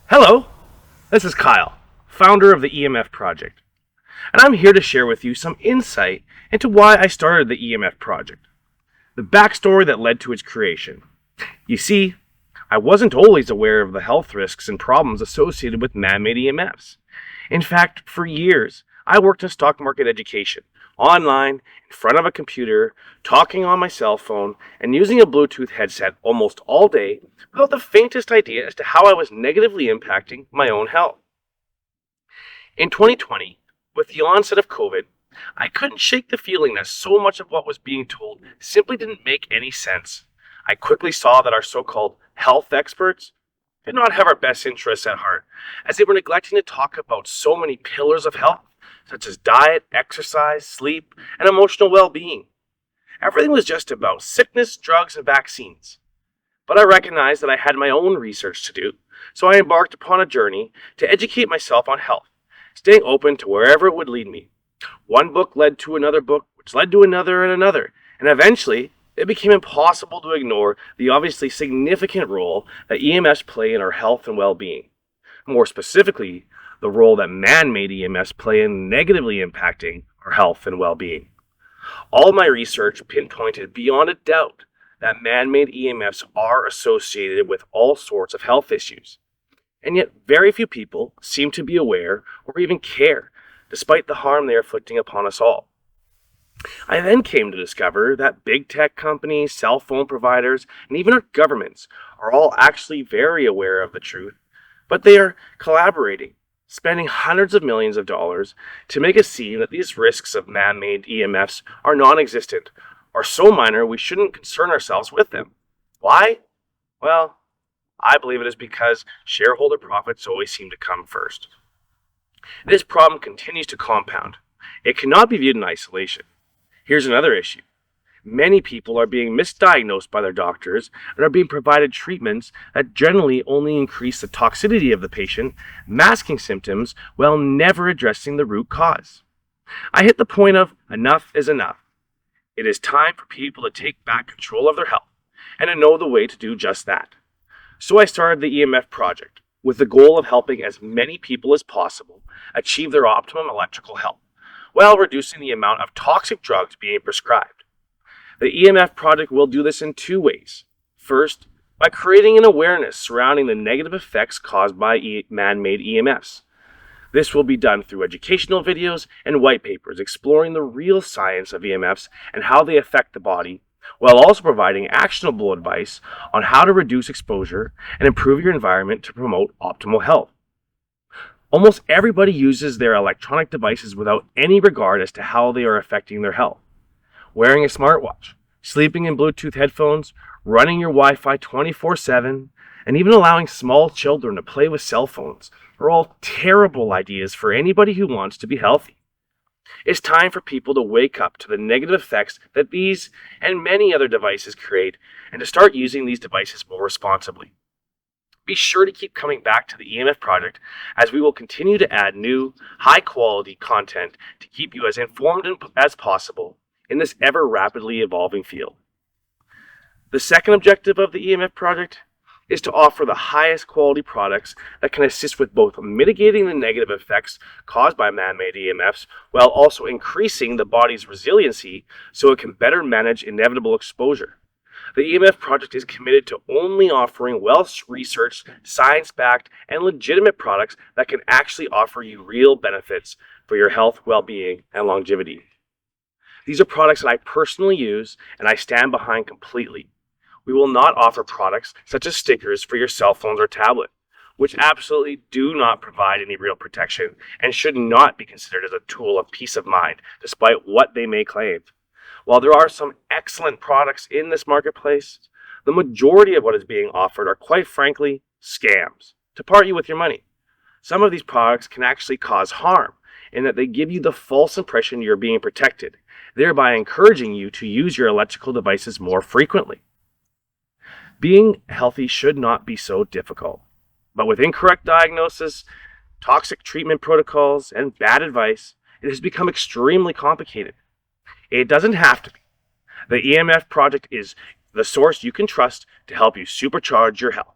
Hello, this is Kyle, founder of the EMF Project, and I'm here to share with you some insight into why I started the EMF Project, the backstory that led to its creation. You see, I wasn't always aware of the health risks and problems associated with man-made EMFs. In fact, for years, I worked in stock market education, online, in front of a computer, talking on my cell phone, and using a Bluetooth headset almost all day without the faintest idea as to how I was negatively impacting my own health. In 2020, with the onset of COVID, I couldn't shake the feeling that so much of what was being told simply didn't make any sense. I quickly saw that our so-called health experts did not have our best interests at heart, as they were neglecting to talk about so many pillars of health, such as diet, exercise, sleep, and emotional well-being. Everything was just about sickness, drugs, and vaccines. But I recognized that I had my own research to do, so I embarked upon a journey to educate myself on health, staying open to wherever it would lead me. One book led to another book, which led to another and another, and eventually it became impossible to ignore the obviously significant role that EMFs play in our health and well-being. More specifically, the role that man-made EMFs play in negatively impacting our health and well-being. All my research pinpointed beyond a doubt that man-made EMFs are associated with all sorts of health issues. And yet very few people seem to be aware or even care, despite the harm they are inflicting upon us all. I then came to discover that big tech companies, cell phone providers, and even our governments are all actually very aware of the truth, but they are collaborating, spending hundreds of millions of dollars to make it seem that these risks of man-made EMFs are non-existent, or so minor we shouldn't concern ourselves with them. Why? Well, I believe it is because shareholder profits always seem to come first. This problem continues to compound. It cannot be viewed in isolation. Here's another issue. Many people are being misdiagnosed by their doctors and are being provided treatments that generally only increase the toxicity of the patient, masking symptoms while never addressing the root cause. I hit the point of enough is enough. It is time for people to take back control of their health and to know the way to do just that. So I started the EMF Project with the goal of helping as many people as possible achieve their optimum electrical health, while reducing the amount of toxic drugs being prescribed. The EMF Project will do this in two ways. First, by creating an awareness surrounding the negative effects caused by man-made EMFs. This will be done through educational videos and white papers exploring the real science of EMFs and how they affect the body, while also providing actionable advice on how to reduce exposure and improve your environment to promote optimal health. Almost everybody uses their electronic devices without any regard as to how they are affecting their health. Wearing a smartwatch, sleeping in Bluetooth headphones, running your Wi-Fi 24/7, and even allowing small children to play with cell phones are all terrible ideas for anybody who wants to be healthy. It's time for people to wake up to the negative effects that these and many other devices create and to start using these devices more responsibly. Be sure to keep coming back to the EMF Project as we will continue to add new, high-quality content to keep you as informed as possible in this ever rapidly evolving field. The second objective of the EMF Project is to offer the highest quality products that can assist with both mitigating the negative effects caused by man-made EMFs while also increasing the body's resiliency so it can better manage inevitable exposure. The EMF Project is committed to only offering well-researched, science-backed, and legitimate products that can actually offer you real benefits for your health, well-being, and longevity. These are products that I personally use and I stand behind completely. We will not offer products such as stickers for your cell phones or tablet, which absolutely do not provide any real protection and should not be considered as a tool of peace of mind, despite what they may claim. While there are some excellent products in this marketplace, the majority of what is being offered are quite frankly scams to part you with your money. Some of these products can actually cause harm in that they give you the false impression you're being protected, thereby encouraging you to use your electrical devices more frequently. Being healthy should not be so difficult, but with incorrect diagnosis, toxic treatment protocols, and bad advice, it has become extremely complicated. It doesn't have to be. The EMF Project is the source you can trust to help you supercharge your health.